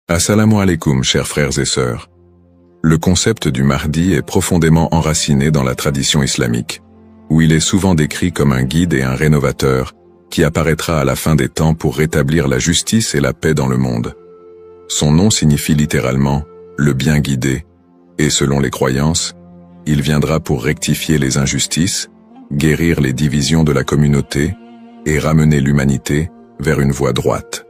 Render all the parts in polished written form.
Assalamu alaikum, chers frères et sœurs. Le concept du Mahdi est profondément enraciné dans la tradition islamique, où il est souvent décrit comme un guide et un rénovateur qui apparaîtra à la fin des temps pour rétablir la justice et la paix dans le monde. Son nom signifie littéralement « le bien guidé », et selon les croyances, il viendra pour rectifier les injustices, guérir les divisions de la communauté et ramener l'humanité vers une voie droite.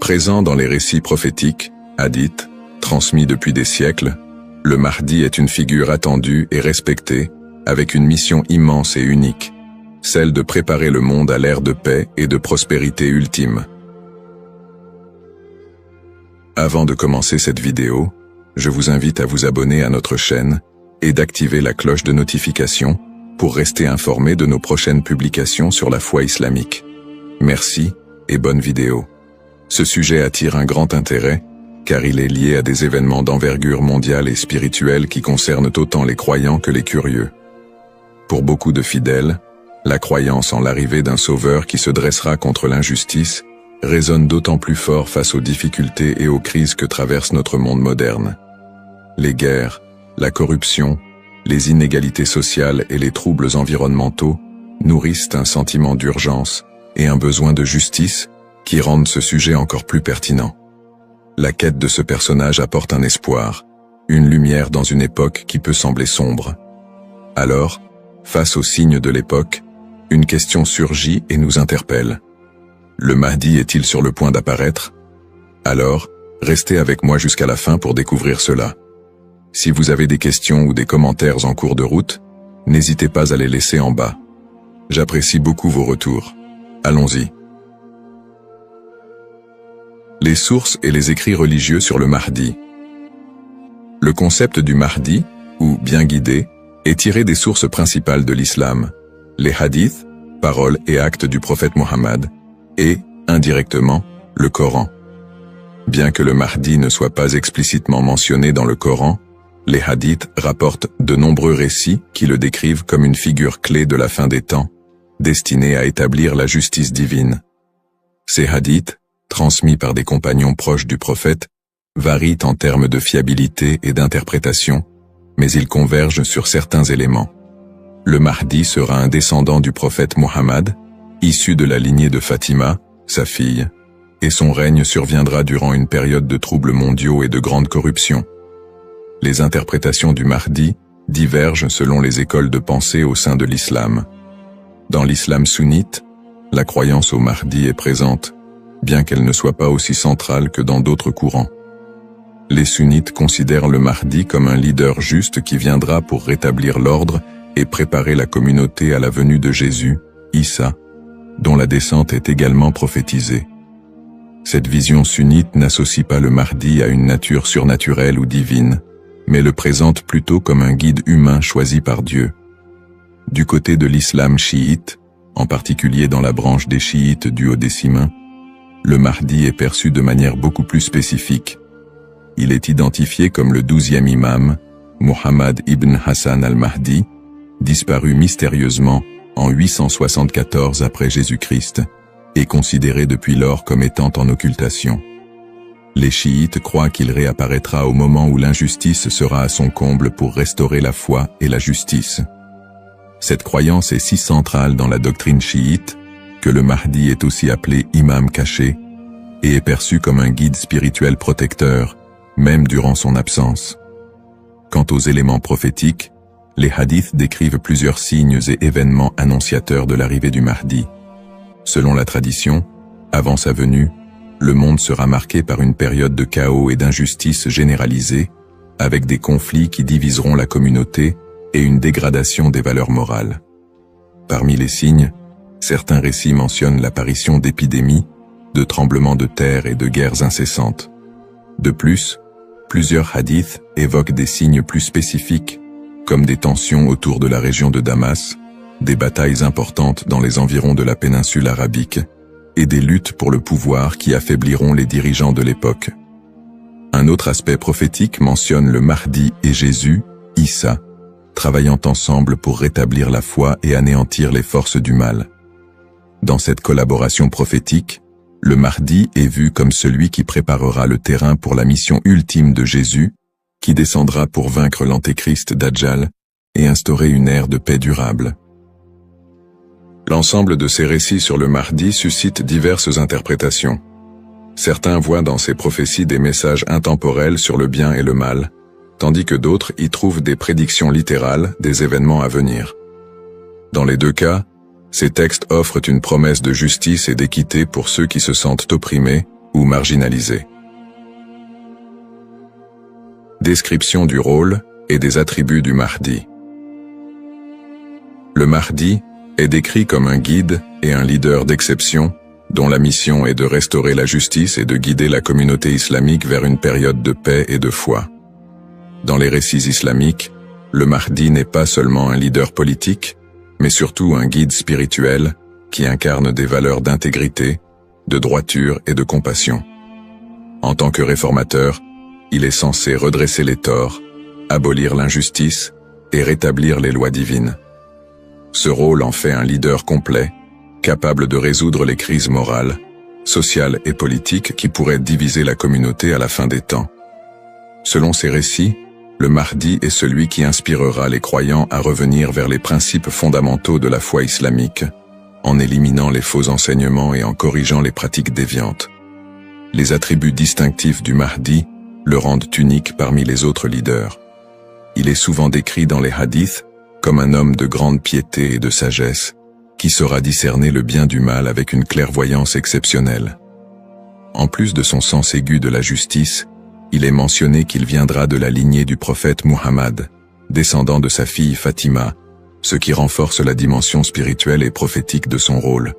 Présent dans les récits prophétiques, hadiths, transmis depuis des siècles, le Mahdi est une figure attendue et respectée, avec une mission immense et unique, celle de préparer le monde à l'ère de paix et de prospérité ultime. Avant de commencer cette vidéo, je vous invite à vous abonner à notre chaîne et d'activer la cloche de notification pour rester informé de nos prochaines publications sur la foi islamique. Merci et bonne vidéo. Ce sujet attire un grand intérêt, car il est lié à des événements d'envergure mondiale et spirituelle qui concernent autant les croyants que les curieux. Pour beaucoup de fidèles, la croyance en l'arrivée d'un sauveur qui se dressera contre l'injustice résonne d'autant plus fort face aux difficultés et aux crises que traverse notre monde moderne. Les guerres, la corruption, les inégalités sociales et les troubles environnementaux nourrissent un sentiment d'urgence et un besoin de justice qui rendent ce sujet encore plus pertinent. La quête de ce personnage apporte un espoir, une lumière dans une époque qui peut sembler sombre. Alors, face aux signes de l'époque, une question surgit et nous interpelle. Le Mahdi est-il sur le point d'apparaître? Alors, restez avec moi jusqu'à la fin pour découvrir cela. Si vous avez des questions ou des commentaires en cours de route, n'hésitez pas à les laisser en bas. J'apprécie beaucoup vos retours. Allons-y. Les sources et les écrits religieux sur le Mahdi. Le concept du Mahdi, ou bien guidé, est tiré des sources principales de l'islam, les hadiths, paroles et actes du prophète Mohammed, et, indirectement, le Coran. Bien que le Mahdi ne soit pas explicitement mentionné dans le Coran, les hadiths rapportent de nombreux récits qui le décrivent comme une figure clé de la fin des temps, destinée à établir la justice divine. Ces hadiths, transmis par des compagnons proches du prophète, varient en termes de fiabilité et d'interprétation, mais ils convergent sur certains éléments. Le Mahdi sera un descendant du prophète Mohammed, issu de la lignée de Fatima, sa fille, et son règne surviendra durant une période de troubles mondiaux et de grande corruption. Les interprétations du Mahdi divergent selon les écoles de pensée au sein de l'islam. Dans l'islam sunnite, la croyance au Mahdi est présente, bien qu'elle ne soit pas aussi centrale que dans d'autres courants. Les sunnites considèrent le Mahdi comme un leader juste qui viendra pour rétablir l'ordre et préparer la communauté à la venue de Jésus, Issa, dont la descente est également prophétisée. Cette vision sunnite n'associe pas le Mahdi à une nature surnaturelle ou divine, mais le présente plutôt comme un guide humain choisi par Dieu. Du côté de l'islam chiite, en particulier dans la branche des chiites duodécimains, le Mahdi est perçu de manière beaucoup plus spécifique. Il est identifié comme le 12e imam, Muhammad ibn Hassan al-Mahdi, disparu mystérieusement en 874 après Jésus-Christ, et considéré depuis lors comme étant en occultation. Les chiites croient qu'il réapparaîtra au moment où l'injustice sera à son comble pour restaurer la foi et la justice. Cette croyance est si centrale dans la doctrine chiite que le Mahdi est aussi appelé imam caché et est perçu comme un guide spirituel protecteur, même durant son absence. Quant aux éléments prophétiques, les hadiths décrivent plusieurs signes et événements annonciateurs de l'arrivée du Mahdi. Selon la tradition, avant sa venue, le monde sera marqué par une période de chaos et d'injustice généralisée, avec des conflits qui diviseront la communauté et une dégradation des valeurs morales. Parmi les signes, certains récits mentionnent l'apparition d'épidémies, de tremblements de terre et de guerres incessantes. De plus, plusieurs hadiths évoquent des signes plus spécifiques, comme des tensions autour de la région de Damas, des batailles importantes dans les environs de la péninsule arabique, et des luttes pour le pouvoir qui affaibliront les dirigeants de l'époque. Un autre aspect prophétique mentionne le Mahdi et Jésus, Issa, travaillant ensemble pour rétablir la foi et anéantir les forces du mal. Dans cette collaboration prophétique, le Mahdi est vu comme celui qui préparera le terrain pour la mission ultime de Jésus, qui descendra pour vaincre l'antéchrist Dajjal et instaurer une ère de paix durable. L'ensemble de ces récits sur le Mahdi suscite diverses interprétations. Certains voient dans ces prophéties des messages intemporels sur le bien et le mal, tandis que d'autres y trouvent des prédictions littérales des événements à venir. Dans les deux cas, ces textes offrent une promesse de justice et d'équité pour ceux qui se sentent opprimés ou marginalisés. Description du rôle et des attributs du Mahdi. Le Mahdi est décrit comme un guide et un leader d'exception, dont la mission est de restaurer la justice et de guider la communauté islamique vers une période de paix et de foi. Dans les récits islamiques, le Mahdi n'est pas seulement un leader politique, mais surtout un guide spirituel qui incarne des valeurs d'intégrité, de droiture et de compassion. En tant que réformateur, il est censé redresser les torts, abolir l'injustice et rétablir les lois divines. Ce rôle en fait un leader complet, capable de résoudre les crises morales, sociales et politiques qui pourraient diviser la communauté à la fin des temps. Selon ces récits, le Mahdi est celui qui inspirera les croyants à revenir vers les principes fondamentaux de la foi islamique, en éliminant les faux enseignements et en corrigeant les pratiques déviantes. Les attributs distinctifs du Mahdi le rendent unique parmi les autres leaders. Il est souvent décrit dans les hadiths comme un homme de grande piété et de sagesse, qui saura discerner le bien du mal avec une clairvoyance exceptionnelle. En plus de son sens aigu de la justice, il est mentionné qu'il viendra de la lignée du prophète Muhammad, descendant de sa fille Fatima, ce qui renforce la dimension spirituelle et prophétique de son rôle.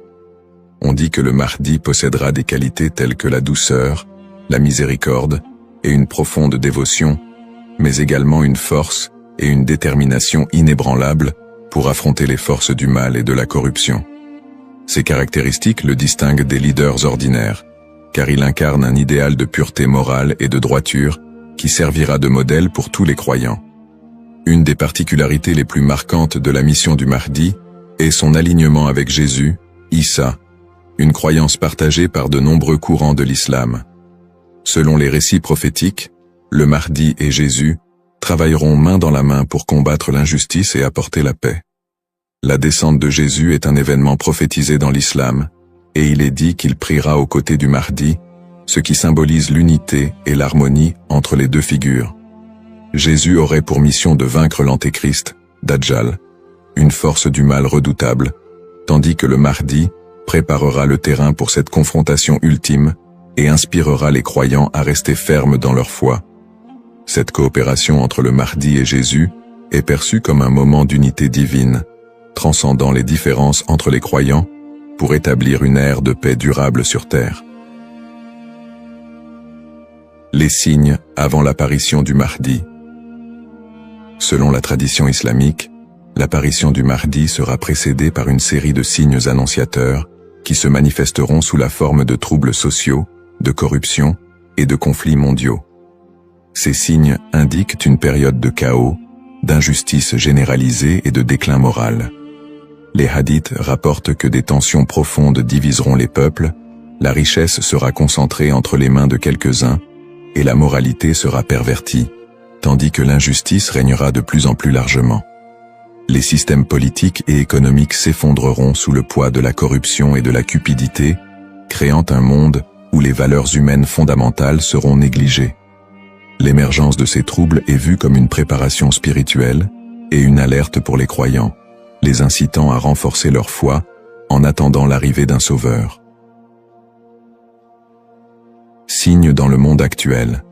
On dit que le Mahdi possédera des qualités telles que la douceur, la miséricorde et une profonde dévotion, mais également une force et une détermination inébranlables pour affronter les forces du mal et de la corruption. Ces caractéristiques le distinguent des leaders ordinaires, car il incarne un idéal de pureté morale et de droiture qui servira de modèle pour tous les croyants. Une des particularités les plus marquantes de la mission du Mahdi est son alignement avec Jésus, Issa, une croyance partagée par de nombreux courants de l'islam. Selon les récits prophétiques, le Mahdi et Jésus travailleront main dans la main pour combattre l'injustice et apporter la paix. La descente de Jésus est un événement prophétisé dans l'islam, et il est dit qu'il priera aux côtés du Mahdi, ce qui symbolise l'unité et l'harmonie entre les deux figures. Jésus aurait pour mission de vaincre l'antéchrist, Dajjal, une force du mal redoutable, tandis que le Mahdi préparera le terrain pour cette confrontation ultime et inspirera les croyants à rester fermes dans leur foi. Cette coopération entre le Mahdi et Jésus est perçue comme un moment d'unité divine, transcendant les différences entre les croyants pour établir une ère de paix durable sur terre. Les signes avant l'apparition du Mahdi. Selon la tradition islamique, l'apparition du Mahdi sera précédée par une série de signes annonciateurs qui se manifesteront sous la forme de troubles sociaux, de corruption et de conflits mondiaux. Ces signes indiquent une période de chaos, d'injustice généralisée et de déclin moral. Les hadiths rapportent que des tensions profondes diviseront les peuples, la richesse sera concentrée entre les mains de quelques-uns, et la moralité sera pervertie, tandis que l'injustice régnera de plus en plus largement. Les systèmes politiques et économiques s'effondreront sous le poids de la corruption et de la cupidité, créant un monde où les valeurs humaines fondamentales seront négligées. L'émergence de ces troubles est vue comme une préparation spirituelle et une alerte pour les croyants, les incitant à renforcer leur foi en attendant l'arrivée d'un sauveur. Signes dans le monde actuel.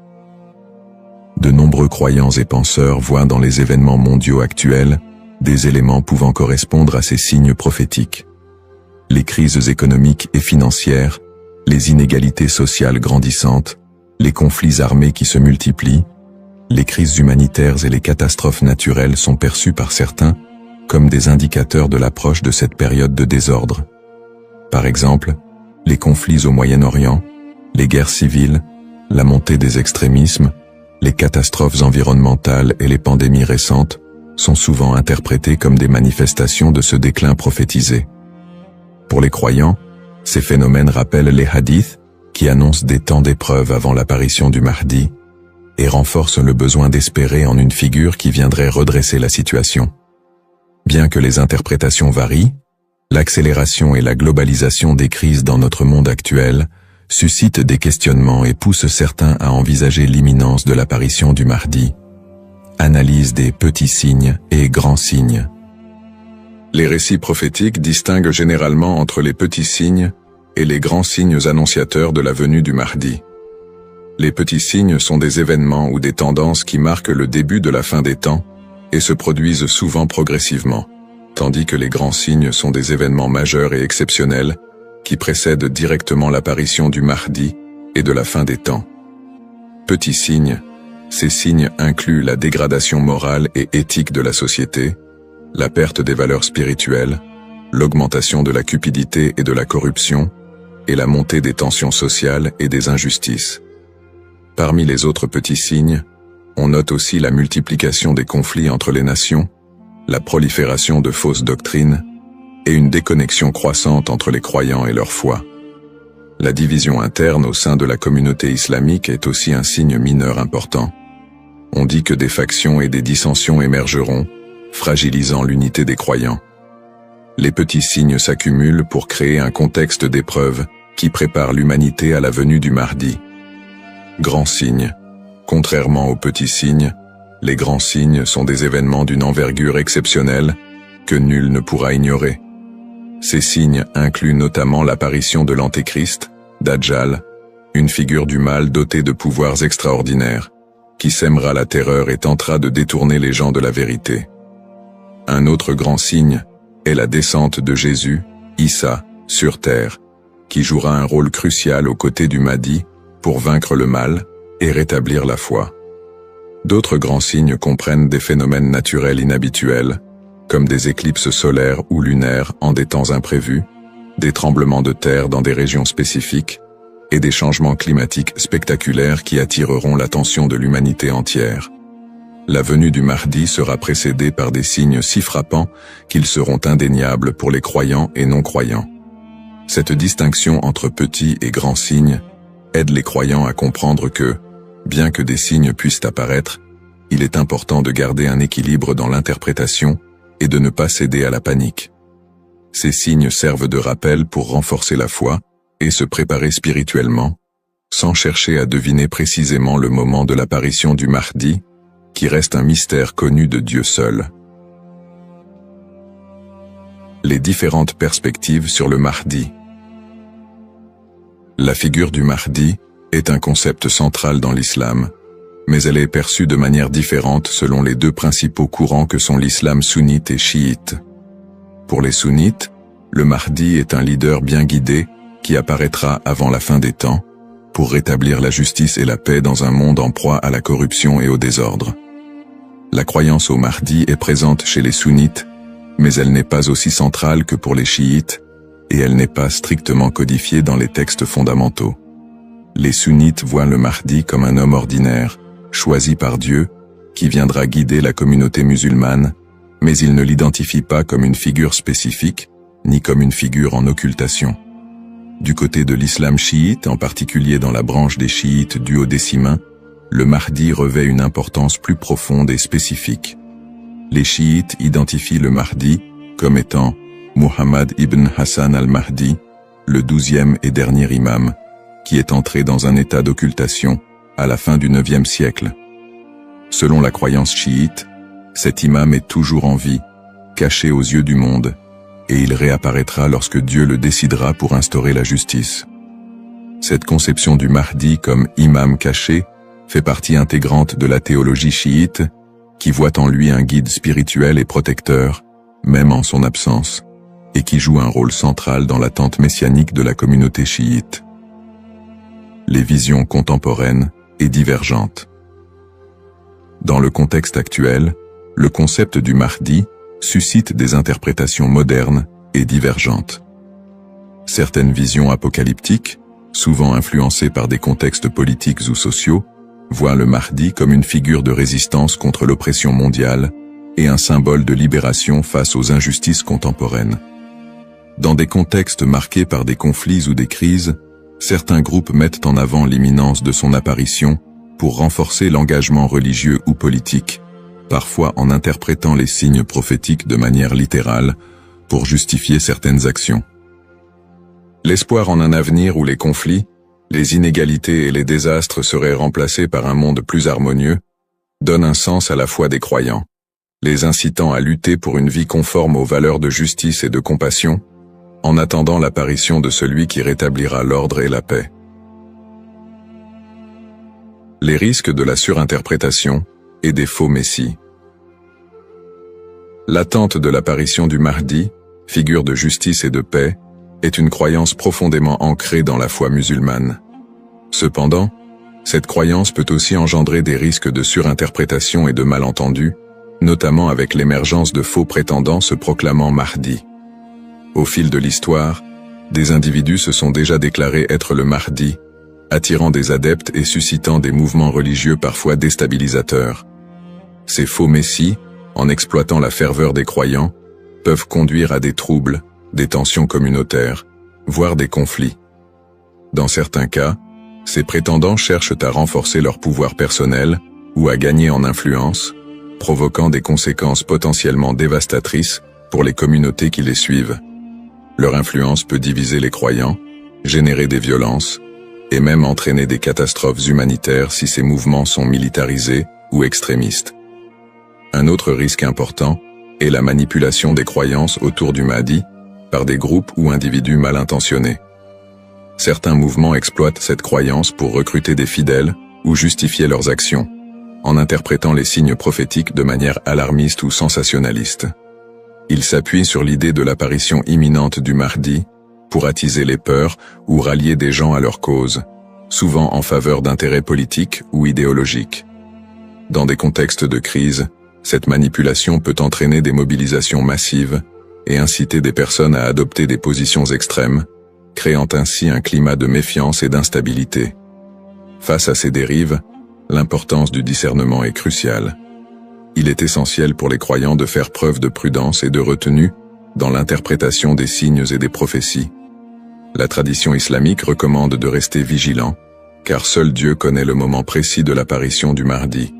De nombreux croyants et penseurs voient dans les événements mondiaux actuels des éléments pouvant correspondre à ces signes prophétiques. Les crises économiques et financières, les inégalités sociales grandissantes, les conflits armés qui se multiplient, les crises humanitaires et les catastrophes naturelles sont perçues par certains comme des indicateurs de l'approche de cette période de désordre. Par exemple, les conflits au Moyen-Orient, les guerres civiles, la montée des extrémismes, les catastrophes environnementales et les pandémies récentes sont souvent interprétés comme des manifestations de ce déclin prophétisé. Pour les croyants, Ces phénomènes rappellent les hadiths, qui annoncent des temps d'épreuve avant l'apparition du Mahdi, et renforcent le besoin d'espérer en une figure qui viendrait redresser la situation. Bien que les interprétations varient, l'accélération et la globalisation des crises dans notre monde actuel suscitent des questionnements et poussent certains à envisager l'imminence de l'apparition du Mahdi. Analyse des petits signes et grands signes. Les récits prophétiques distinguent généralement entre les petits signes et les grands signes annonciateurs de la venue du Mahdi. Les petits signes sont des événements ou des tendances qui marquent le début de la fin des temps et se produisent souvent progressivement, tandis que les grands signes sont des événements majeurs et exceptionnels qui précèdent directement l'apparition du Mahdi et de la fin des temps. Petits signes, ces signes incluent la dégradation morale et éthique de la société, la perte des valeurs spirituelles, l'augmentation de la cupidité et de la corruption, et la montée des tensions sociales et des injustices. Parmi les autres petits signes, on note aussi la multiplication des conflits entre les nations, la prolifération de fausses doctrines, et une déconnexion croissante entre les croyants et leur foi. La division interne au sein de la communauté islamique est aussi un signe mineur important. On dit que des factions et des dissensions émergeront, fragilisant l'unité des croyants. Les petits signes s'accumulent pour créer un contexte d'épreuve qui prépare l'humanité à la venue du Mahdi. Grands signes. Contrairement aux petits signes, les grands signes sont des événements d'une envergure exceptionnelle que nul ne pourra ignorer. Ces signes incluent notamment l'apparition de l'Antéchrist, Dajjal, une figure du mal dotée de pouvoirs extraordinaires, qui sèmera la terreur et tentera de détourner les gens de la vérité. Un autre grand signe est la descente de Jésus, Issa, sur terre, qui jouera un rôle crucial aux côtés du Mahdi pour vaincre le mal et rétablir la foi. D'autres grands signes comprennent des phénomènes naturels inhabituels, comme des éclipses solaires ou lunaires en des temps imprévus, des tremblements de terre dans des régions spécifiques, et des changements climatiques spectaculaires qui attireront l'attention de l'humanité entière. La venue du Mahdi sera précédée par des signes si frappants qu'ils seront indéniables pour les croyants et non-croyants. Cette distinction entre petits et grands signes aide les croyants à comprendre que, bien que des signes puissent apparaître, il est important de garder un équilibre dans l'interprétation et de ne pas céder à la panique. Ces signes servent de rappel pour renforcer la foi et se préparer spirituellement, sans chercher à deviner précisément le moment de l'apparition du Mahdi, qui reste un mystère connu de Dieu seul. Les différentes perspectives sur le Mahdi. La figure du Mahdi est un concept central dans l'islam, mais elle est perçue de manière différente selon les deux principaux courants que sont l'islam sunnite et chiite. Pour les sunnites, le Mahdi est un leader bien guidé qui apparaîtra avant la fin des temps, pour rétablir la justice et la paix dans un monde en proie à la corruption et au désordre. La croyance au Mahdi est présente chez les sunnites, mais elle n'est pas aussi centrale que pour les chiites, et elle n'est pas strictement codifiée dans les textes fondamentaux. Les sunnites voient le Mahdi comme un homme ordinaire, choisi par Dieu, qui viendra guider la communauté musulmane, mais ils ne l'identifient pas comme une figure spécifique, ni comme une figure en occultation. Du côté de l'islam chiite, en particulier dans la branche des chiites duodécimains, le Mahdi revêt une importance plus profonde et spécifique. Les chiites identifient le Mahdi comme étant Muhammad ibn Hassan al-Mahdi, le 12e et dernier imam, qui est entré dans un état d'occultation à la fin du 9e siècle. Selon la croyance chiite, cet imam est toujours en vie, caché aux yeux du monde, et il réapparaîtra lorsque Dieu le décidera pour instaurer la justice. Cette conception du Mahdi comme imam caché fait partie intégrante de la théologie chiite, qui voit en lui un guide spirituel et protecteur, même en son absence, et qui joue un rôle central dans l'attente messianique de la communauté chiite. Les visions contemporaines et divergentes. Dans le contexte actuel, le concept du Mahdi suscite des interprétations modernes et divergentes. Certaines visions apocalyptiques, souvent influencées par des contextes politiques ou sociaux, voient le Mahdi comme une figure de résistance contre l'oppression mondiale et un symbole de libération face aux injustices contemporaines. Dans des contextes marqués par des conflits ou des crises, certains groupes mettent en avant l'imminence de son apparition pour renforcer l'engagement religieux ou politique, parfois en interprétant les signes prophétiques de manière littérale pour justifier certaines actions. L'espoir en un avenir où les conflits, les inégalités et les désastres seraient remplacés par un monde plus harmonieux, donne un sens à la foi des croyants, les incitant à lutter pour une vie conforme aux valeurs de justice et de compassion, en attendant l'apparition de celui qui rétablira l'ordre et la paix. Les risques de la surinterprétation et des faux messies. L'attente de l'apparition du Mahdi, figure de justice et de paix, est une croyance profondément ancrée dans la foi musulmane. Cependant, cette croyance peut aussi engendrer des risques de surinterprétation et de malentendus, notamment avec l'émergence de faux prétendants se proclamant Mahdi. Au fil de l'histoire, des individus se sont déjà déclarés être le Mahdi, attirant des adeptes et suscitant des mouvements religieux parfois déstabilisateurs. Ces faux messies, en exploitant la ferveur des croyants, peuvent conduire à des troubles, des tensions communautaires, voire des conflits. Dans certains cas, ces prétendants cherchent à renforcer leur pouvoir personnel ou à gagner en influence, provoquant des conséquences potentiellement dévastatrices pour les communautés qui les suivent. Leur influence peut diviser les croyants, générer des violences, et même entraîner des catastrophes humanitaires si ces mouvements sont militarisés ou extrémistes. Un autre risque important est la manipulation des croyances autour du Mahdi par des groupes ou individus mal intentionnés. Certains mouvements exploitent cette croyance pour recruter des fidèles ou justifier leurs actions, en interprétant les signes prophétiques de manière alarmiste ou sensationnaliste. Ils s'appuient sur l'idée de l'apparition imminente du Mahdi pour attiser les peurs ou rallier des gens à leur cause, souvent en faveur d'intérêts politiques ou idéologiques. Dans des contextes de crise, cette manipulation peut entraîner des mobilisations massives et inciter des personnes à adopter des positions extrêmes, créant ainsi un climat de méfiance et d'instabilité. Face à ces dérives, l'importance du discernement est cruciale. Il est essentiel pour les croyants de faire preuve de prudence et de retenue dans l'interprétation des signes et des prophéties. La tradition islamique recommande de rester vigilant, car seul Dieu connaît le moment précis de l'apparition du Mahdi.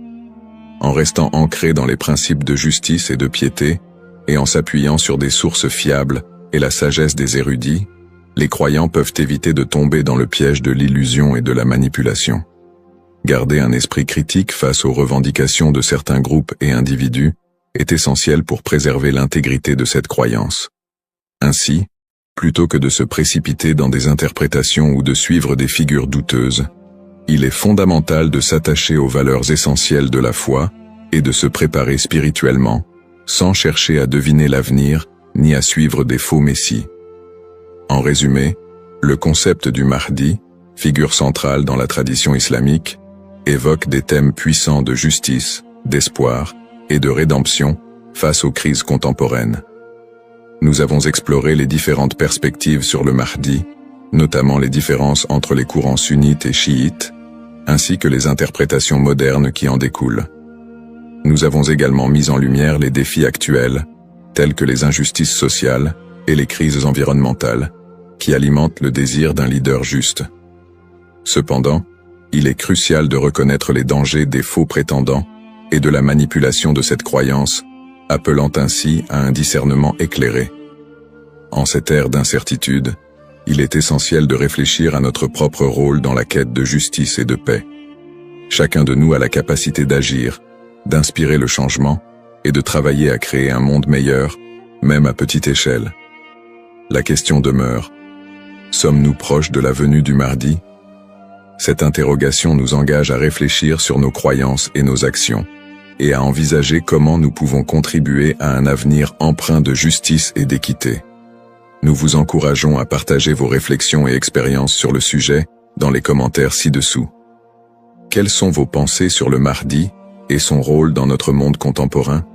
En restant ancré dans les principes de justice et de piété, et en s'appuyant sur des sources fiables et la sagesse des érudits, les croyants peuvent éviter de tomber dans le piège de l'illusion et de la manipulation. Garder un esprit critique face aux revendications de certains groupes et individus est essentiel pour préserver l'intégrité de cette croyance. Ainsi, plutôt que de se précipiter dans des interprétations ou de suivre des figures douteuses, il est fondamental de s'attacher aux valeurs essentielles de la foi et de se préparer spirituellement, sans chercher à deviner l'avenir ni à suivre des faux messies. En résumé, le concept du Mahdi, figure centrale dans la tradition islamique, évoque des thèmes puissants de justice, d'espoir et de rédemption face aux crises contemporaines. Nous avons exploré les différentes perspectives sur le Mahdi, notamment les différences entre les courants sunnites et chiites, ainsi que les interprétations modernes qui en découlent. Nous avons également mis en lumière les défis actuels, tels que les injustices sociales et les crises environnementales, qui alimentent le désir d'un leader juste. Cependant, il est crucial de reconnaître les dangers des faux prétendants et de la manipulation de cette croyance, appelant ainsi à un discernement éclairé. En cette ère d'incertitude, il est essentiel de réfléchir à notre propre rôle dans la quête de justice et de paix. Chacun de nous a la capacité d'agir, d'inspirer le changement et de travailler à créer un monde meilleur, même à petite échelle. La question demeure: sommes-nous proches de la venue du Mahdi? Cette interrogation nous engage à réfléchir sur nos croyances et nos actions, et à envisager comment nous pouvons contribuer à un avenir empreint de justice et d'équité. Nous vous encourageons à partager vos réflexions et expériences sur le sujet dans les commentaires ci-dessous. Quelles sont vos pensées sur le Mahdi et son rôle dans notre monde contemporain?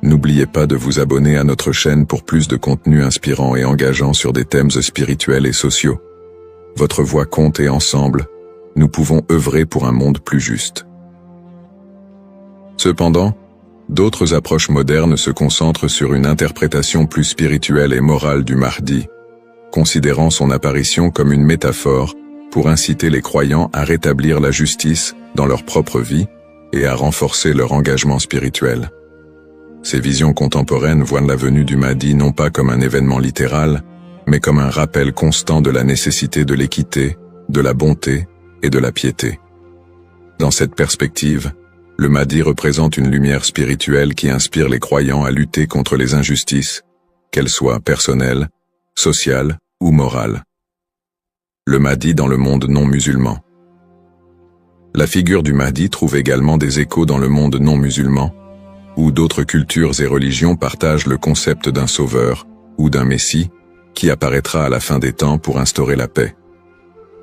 N'oubliez pas de vous abonner à notre chaîne pour plus de contenu inspirant et engageant sur des thèmes spirituels et sociaux. Votre voix compte et ensemble, nous pouvons œuvrer pour un monde plus juste. Cependant, D'autres approches modernes se concentrent sur une interprétation plus spirituelle et morale du Mahdi, considérant son apparition comme une métaphore pour inciter les croyants à rétablir la justice dans leur propre vie et à renforcer leur engagement spirituel. Ces visions contemporaines voient la venue du Mahdi non pas comme un événement littéral, mais comme un rappel constant de la nécessité de l'équité, de la bonté et de la piété. Dans cette perspective, le Mahdi représente une lumière spirituelle qui inspire les croyants à lutter contre les injustices, qu'elles soient personnelles, sociales ou morales. Le Mahdi dans le monde non musulman. La figure du Mahdi trouve également des échos dans le monde non musulman, où d'autres cultures et religions partagent le concept d'un sauveur ou d'un messie qui apparaîtra à la fin des temps pour instaurer la paix.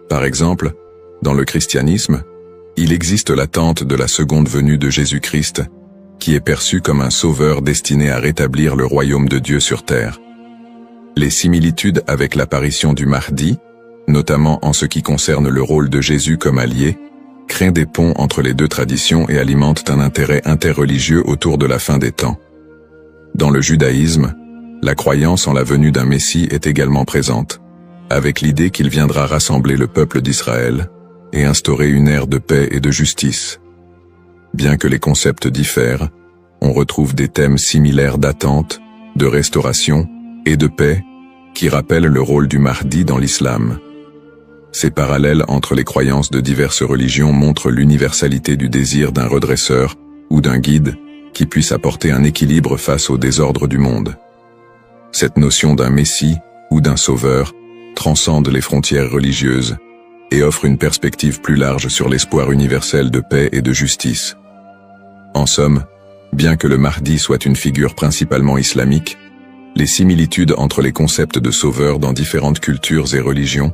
Par exemple, dans le christianisme, il existe l'attente de la seconde venue de Jésus-Christ, qui est perçu comme un sauveur destiné à rétablir le royaume de Dieu sur terre. Les similitudes avec l'apparition du Mahdi, notamment en ce qui concerne le rôle de Jésus comme allié, créent des ponts entre les deux traditions et alimentent un intérêt interreligieux autour de la fin des temps. Dans le judaïsme, la croyance en la venue d'un Messie est également présente, avec l'idée qu'il viendra rassembler le peuple d'Israël et instaurer une ère de paix et de justice. Bien que les concepts diffèrent, on retrouve des thèmes similaires d'attente, de restauration et de paix qui rappellent le rôle du Mahdi dans l'islam. Ces parallèles entre les croyances de diverses religions montrent l'universalité du désir d'un redresseur ou d'un guide qui puisse apporter un équilibre face au désordre du monde. Cette notion d'un messie ou d'un sauveur transcende les frontières religieuses et offre une perspective plus large sur l'espoir universel de paix et de justice. En somme, bien que le Mahdi soit une figure principalement islamique, les similitudes entre les concepts de sauveur dans différentes cultures et religions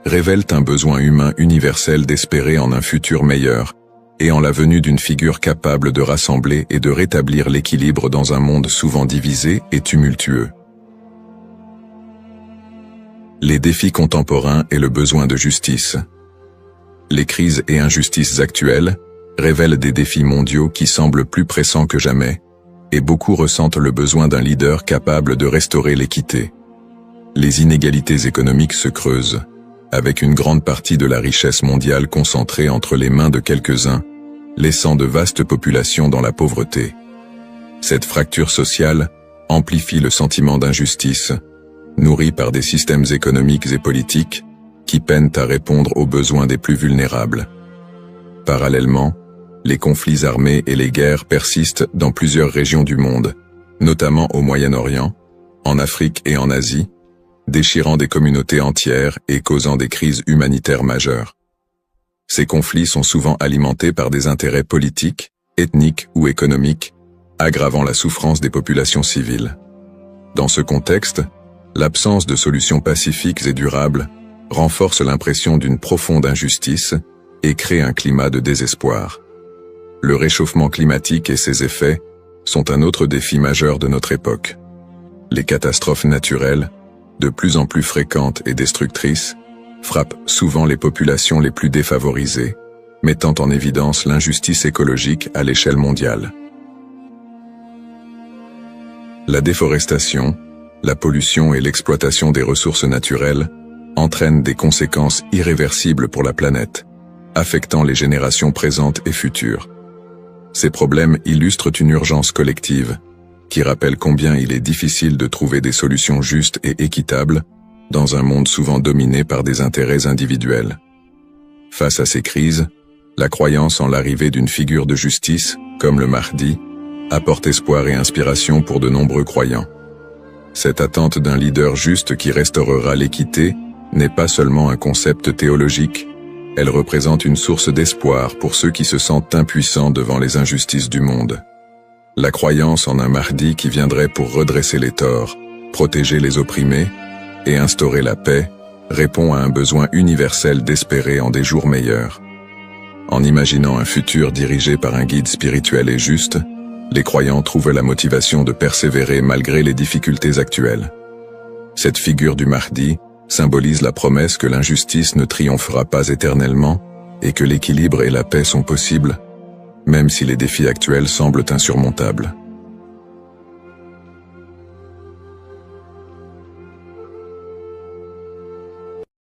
révèlent un besoin humain universel d'espérer en un futur meilleur et en la venue d'une figure capable de rassembler et de rétablir l'équilibre dans un monde souvent divisé et tumultueux. Les défis contemporains et le besoin de justice. Les crises et injustices actuelles révèlent des défis mondiaux qui semblent plus pressants que jamais, et beaucoup ressentent le besoin d'un leader capable de restaurer l'équité. Les inégalités économiques se creusent, avec une grande partie de la richesse mondiale concentrée entre les mains de quelques-uns, laissant de vastes populations dans la pauvreté. Cette fracture sociale amplifie le sentiment d'injustice, nourri par des systèmes économiques et politiques qui peinent à répondre aux besoins des plus vulnérables. Parallèlement, les conflits armés et les guerres persistent dans plusieurs régions du monde, notamment au Moyen-Orient, en Afrique et en Asie, déchirant des communautés entières et causant des crises humanitaires majeures. Ces conflits sont souvent alimentés par des intérêts politiques, ethniques ou économiques, aggravant la souffrance des populations civiles. Dans ce contexte, l'absence de solutions pacifiques et durables renforce l'impression d'une profonde injustice et crée un climat de désespoir. Le réchauffement climatique et ses effets sont un autre défi majeur de notre époque. Les catastrophes naturelles, de plus en plus fréquentes et destructrices, frappent souvent les populations les plus défavorisées, mettant en évidence l'injustice écologique à l'échelle mondiale. La déforestation, la pollution et l'exploitation des ressources naturelles entraînent des conséquences irréversibles pour la planète, affectant les générations présentes et futures. Ces problèmes illustrent une urgence collective, qui rappelle combien il est difficile de trouver des solutions justes et équitables dans un monde souvent dominé par des intérêts individuels. Face à ces crises, la croyance en l'arrivée d'une figure de justice, comme le Mahdi, apporte espoir et inspiration pour de nombreux croyants. Cette attente d'un leader juste qui restaurera l'équité n'est pas seulement un concept théologique, elle représente une source d'espoir pour ceux qui se sentent impuissants devant les injustices du monde. La croyance en un Mahdi qui viendrait pour redresser les torts, protéger les opprimés et instaurer la paix répond à un besoin universel d'espérer en des jours meilleurs. En imaginant un futur dirigé par un guide spirituel et juste, les croyants trouvent la motivation de persévérer malgré les difficultés actuelles. Cette figure du Mahdi symbolise la promesse que l'injustice ne triomphera pas éternellement et que l'équilibre et la paix sont possibles, même si les défis actuels semblent insurmontables.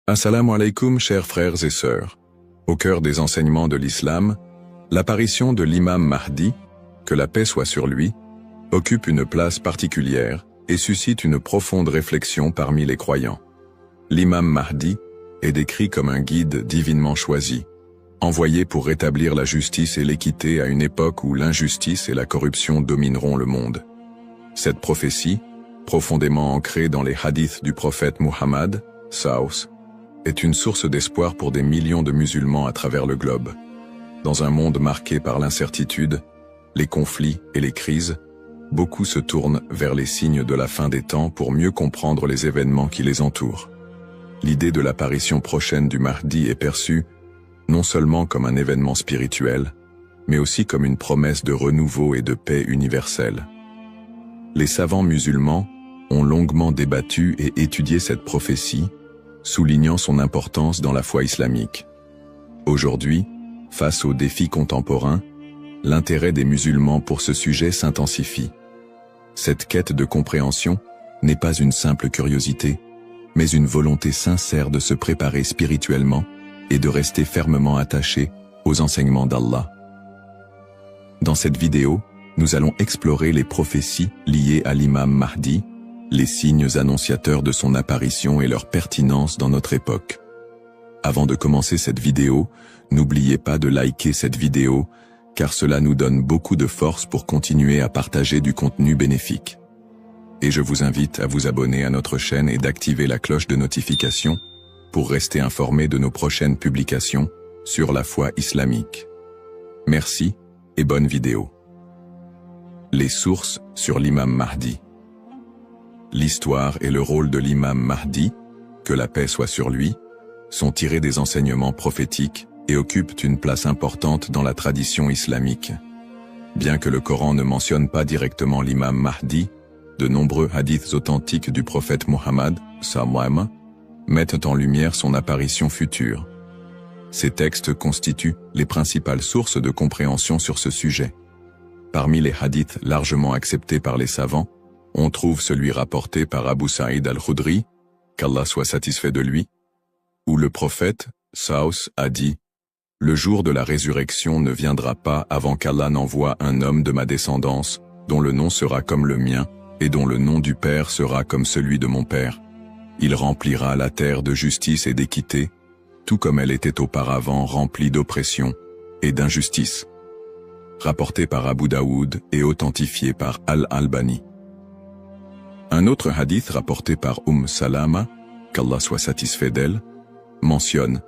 Assalamu alaikum, chers frères et sœurs. Au cœur des enseignements de l'islam, l'apparition de l'imam Mahdi, que la paix soit sur lui, occupe une place particulière et suscite une profonde réflexion parmi les croyants. L'imam Mahdi est décrit comme un guide divinement choisi, envoyé pour rétablir la justice et l'équité à une époque où l'injustice et la corruption domineront le monde. Cette prophétie, profondément ancrée dans les hadiths du prophète Muhammad, Saus, est une source d'espoir pour des millions de musulmans à travers le globe. Dans un monde marqué par l'incertitude, les conflits et les crises, beaucoup se tournent vers les signes de la fin des temps pour mieux comprendre les événements qui les entourent. L'idée de l'apparition prochaine du Mahdi est perçue non seulement comme un événement spirituel, mais aussi comme une promesse de renouveau et de paix universelle. Les savants musulmans ont longuement débattu et étudié cette prophétie, soulignant son importance dans la foi islamique. Aujourd'hui, face aux défis contemporains, l'intérêt des musulmans pour ce sujet s'intensifie. Cette quête de compréhension n'est pas une simple curiosité, mais une volonté sincère de se préparer spirituellement et de rester fermement attaché aux enseignements d'Allah. Dans cette vidéo, nous allons explorer les prophéties liées à l'imam Mahdi, les signes annonciateurs de son apparition et leur pertinence dans notre époque. Avant de commencer cette vidéo, n'oubliez pas de liker cette vidéo, car cela nous donne beaucoup de force pour continuer à partager du contenu bénéfique. Et je vous invite à vous abonner à notre chaîne et d'activer la cloche de notification pour rester informé de nos prochaines publications sur la foi islamique. Merci et bonne vidéo. Les sources sur l'imam Mahdi. L'histoire et le rôle de l'imam Mahdi, que la paix soit sur lui, sont tirés des enseignements prophétiques et occupent une place importante dans la tradition islamique. Bien que le Coran ne mentionne pas directement l'imam Mahdi, de nombreux hadiths authentiques du prophète Muhammad, sallam, mettent en lumière son apparition future. Ces textes constituent les principales sources de compréhension sur ce sujet. Parmi les hadiths largement acceptés par les savants, on trouve celui rapporté par Abu Saïd al-Khudri, qu'Allah soit satisfait de lui, où le prophète, Saus, a dit « Le jour de la résurrection ne viendra pas avant qu'Allah n'envoie un homme de ma descendance, dont le nom sera comme le mien, et dont le nom du Père sera comme celui de mon Père. Il remplira la terre de justice et d'équité, tout comme elle était auparavant remplie d'oppression et d'injustice. » Rapporté par Abu Daoud et authentifié par Al-Albani. Un autre hadith rapporté par Salama, qu'Allah soit satisfait d'elle, mentionne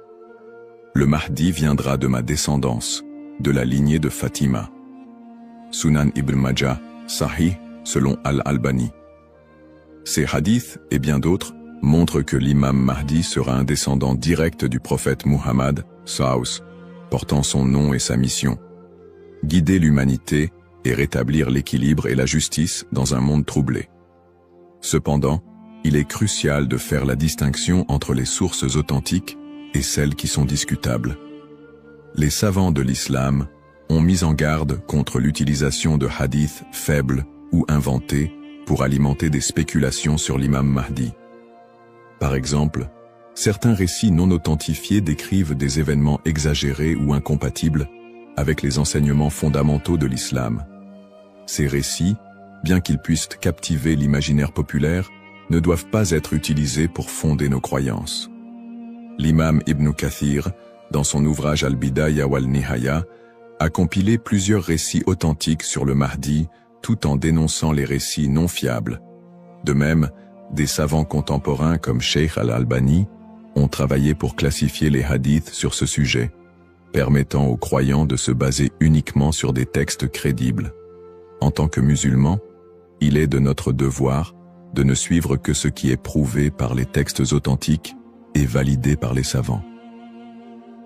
« Le Mahdi viendra de ma descendance, de la lignée de Fatima. » Sunan ibn Majah, Sahih, selon Al-Albani. Ces hadiths, et bien d'autres, montrent que l'imam Mahdi sera un descendant direct du prophète Muhammad, Saus, portant son nom et sa mission. Guider l'humanité et rétablir l'équilibre et la justice dans un monde troublé. Cependant, il est crucial de faire la distinction entre les sources authentiques et celles qui sont discutables. Les savants de l'islam ont mis en garde contre l'utilisation de hadiths faibles ou inventés pour alimenter des spéculations sur l'imam Mahdi. Par exemple, certains récits non authentifiés décrivent des événements exagérés ou incompatibles avec les enseignements fondamentaux de l'islam. Ces récits, bien qu'ils puissent captiver l'imaginaire populaire, ne doivent pas être utilisés pour fonder nos croyances. L'imam Ibn Kathir, dans son ouvrage Al-Bidaya wal-Nihaya, a compilé plusieurs récits authentiques sur le Mahdi, tout en dénonçant les récits non fiables. De même, des savants contemporains comme Sheikh Al-Albani ont travaillé pour classifier les hadiths sur ce sujet, permettant aux croyants de se baser uniquement sur des textes crédibles. En tant que musulmans, il est de notre devoir de ne suivre que ce qui est prouvé par les textes authentiques et validé par les savants.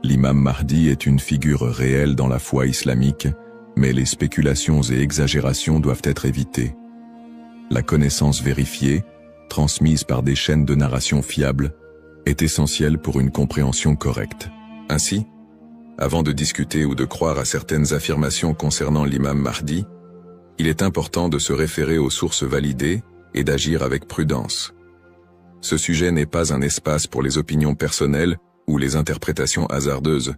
L'imam Mahdi est une figure réelle dans la foi islamique, mais les spéculations et exagérations doivent être évitées. La connaissance vérifiée, transmise par des chaînes de narration fiables, est essentielle pour une compréhension correcte. Ainsi, Avant de discuter ou de croire à certaines affirmations concernant l'imam Mahdi, il est important de se référer aux sources validées et d'agir avec prudence. Ce sujet n'est pas un espace pour les opinions personnelles ou les interprétations hasardeuses,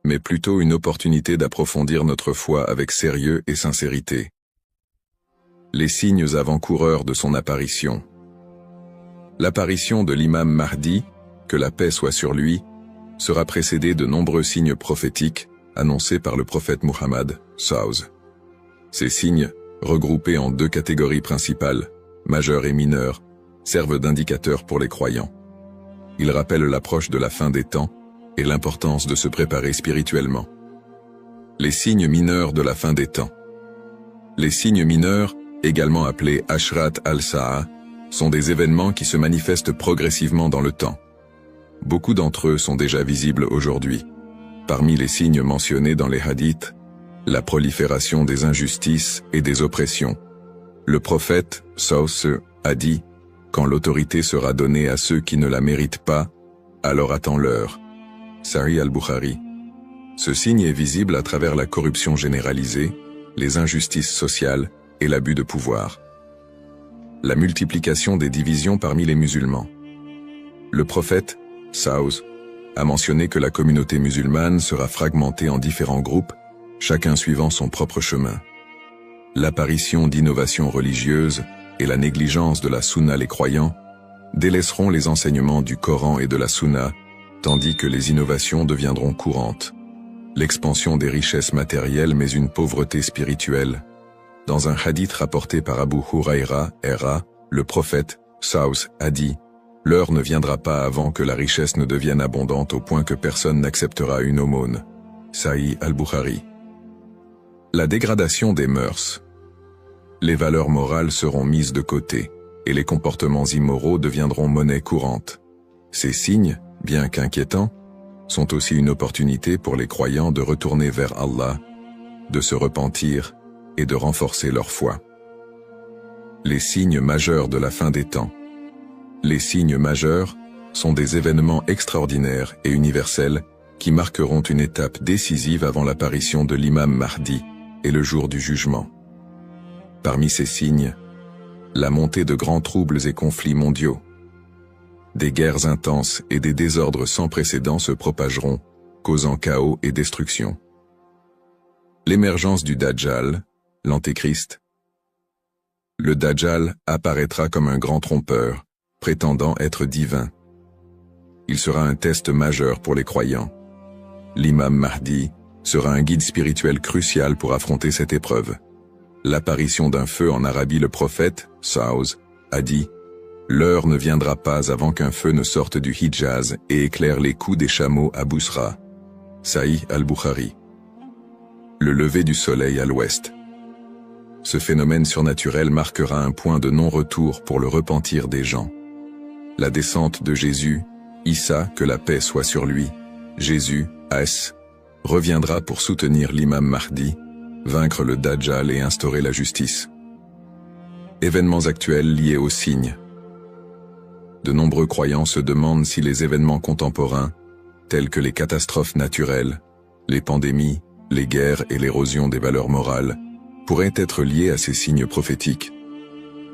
mais plutôt une opportunité d'approfondir notre foi avec sérieux et sincérité. Les signes avant-coureurs de son apparition. L'apparition de l'imam Mahdi, que la paix soit sur lui, sera précédée de nombreux signes prophétiques annoncés par le prophète Muhammad, SAW. Ces signes, regroupés en deux catégories principales, majeurs et mineurs, servent d'indicateurs pour les croyants. Ils rappellent l'approche de la fin des temps et l'importance de se préparer spirituellement. Les signes mineurs de la fin des temps. Les signes mineurs, également appelés Ashrat al-Sa'a, sont des événements qui se manifestent progressivement dans le temps. Beaucoup d'entre eux sont déjà visibles aujourd'hui. Parmi les signes mentionnés dans les hadiths, la prolifération des injustices et des oppressions. Le prophète, SAW, a dit « Quand l'autorité sera donnée à ceux qui ne la méritent pas, alors attends-leur » Sahih al-Bukhari. Ce signe est visible à travers la corruption généralisée, les injustices sociales et l'abus de pouvoir. La multiplication des divisions parmi les musulmans. Le prophète, SAW, a mentionné que la communauté musulmane sera fragmentée en différents groupes, chacun suivant son propre chemin. L'apparition d'innovations religieuses et la négligence de la sunna les croyants délaisseront les enseignements du Coran et de la sunna, tandis que les innovations deviendront courantes. L'expansion des richesses matérielles mais une pauvreté spirituelle. Dans un hadith rapporté par Abu Huraira, le prophète, SAW, a dit « L'heure ne viendra pas avant que la richesse ne devienne abondante au point que personne n'acceptera une aumône. » Sahih al-Bukhari. La dégradation des mœurs. Les valeurs morales seront mises de côté, et les comportements immoraux deviendront monnaie courante. Ces signes, bien qu'inquiétants, sont aussi une opportunité pour les croyants de retourner vers Allah, de se repentir et de renforcer leur foi. Les signes majeurs de la fin des temps. Les signes majeurs sont des événements extraordinaires et universels qui marqueront une étape décisive avant l'apparition de l'imam Mahdi et le jour du jugement. Parmi ces signes, la montée de grands troubles et conflits mondiaux. Des guerres intenses et des désordres sans précédent se propageront, causant chaos et destruction. L'émergence du Dajjal, l'Antéchrist. Le Dajjal apparaîtra comme un grand trompeur, prétendant être divin. Il sera un test majeur pour les croyants. L'imam Mahdi sera un guide spirituel crucial pour affronter cette épreuve. L'apparition d'un feu en Arabie. Le prophète, SAW, a dit « L'heure ne viendra pas avant qu'un feu ne sorte du Hijaz et éclaire les coups des chameaux à Bousra. » Sahih al-Bukhari. Le lever du soleil à l'ouest. Ce phénomène surnaturel marquera un point de non-retour pour le repentir des gens. La descente de Jésus, Issa, que la paix soit sur lui, Jésus, As, reviendra pour soutenir l'imam Mahdi, vaincre le Dajjal et instaurer la justice. Événements actuels liés aux signes. De nombreux croyants se demandent si les événements contemporains, tels que les catastrophes naturelles, les pandémies, les guerres et l'érosion des valeurs morales, pourraient être liés à ces signes prophétiques.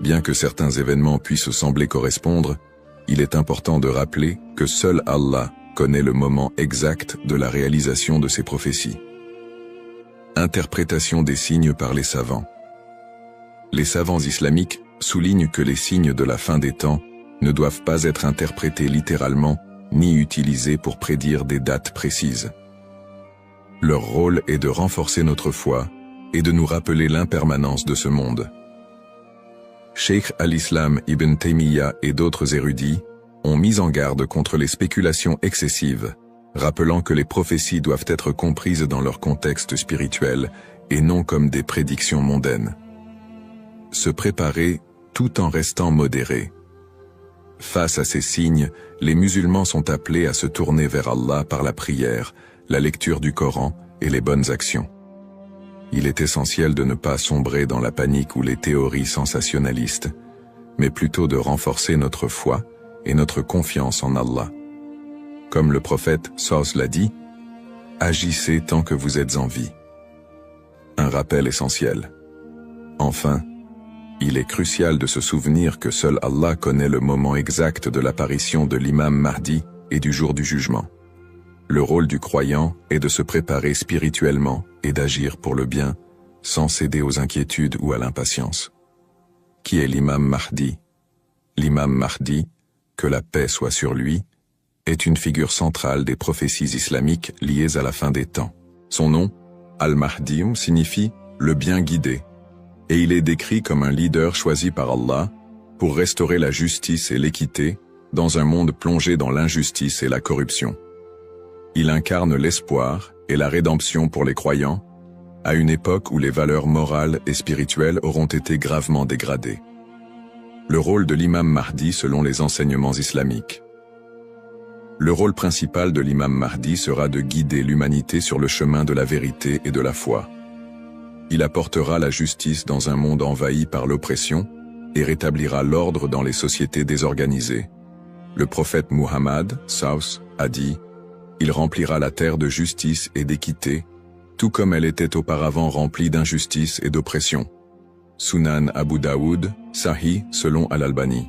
Bien que certains événements puissent sembler correspondre, il est important de rappeler que seul Allah connaît le moment exact de la réalisation de ces prophéties. Interprétation des signes par les savants. Les savants islamiques soulignent que les signes de la fin des temps ne doivent pas être interprétés littéralement ni utilisés pour prédire des dates précises. Leur rôle est de renforcer notre foi et de nous rappeler l'impermanence de ce monde. Cheikh al-Islam Ibn Taymiyyah et d'autres érudits ont mis en garde contre les spéculations excessives, rappelant que les prophéties doivent être comprises dans leur contexte spirituel et non comme des prédictions mondaines. Se préparer tout en restant modéré. Face à ces signes, les musulmans sont appelés à se tourner vers Allah par la prière, la lecture du Coran et les bonnes actions. Il est essentiel de ne pas sombrer dans la panique ou les théories sensationnalistes, mais plutôt de renforcer notre foi et notre confiance en Allah. Comme le prophète SAW l'a dit, Agissez tant que vous êtes en vie. Un rappel essentiel. Enfin, il est crucial de se souvenir que seul Allah connaît le moment exact de l'apparition de l'imam Mahdi et du jour du jugement. Le rôle du croyant est de se préparer spirituellement et d'agir pour le bien, sans céder aux inquiétudes ou à l'impatience. Qui est l'imam Mahdi? L'imam Mahdi, que la paix soit sur lui, est une figure centrale des prophéties islamiques liées à la fin des temps. Son nom, Al-Mahdi, signifie « le bien guidé », et il est décrit comme un leader choisi par Allah pour restaurer la justice et l'équité dans un monde plongé dans l'injustice et la corruption. Il incarne l'espoir et la rédemption pour les croyants, à une époque où les valeurs morales et spirituelles auront été gravement dégradées. Le rôle de l'imam Mahdi selon les enseignements islamiques. Le rôle principal de l'imam Mahdi sera de guider l'humanité sur le chemin de la vérité et de la foi. Il apportera la justice dans un monde envahi par l'oppression et rétablira l'ordre dans les sociétés désorganisées. Le prophète Muhammad, Saus, a dit « Il remplira la terre de justice et d'équité, tout comme elle était auparavant remplie d'injustice et d'oppression. » Sunan Abu Daoud, Sahih, selon Al-Albani.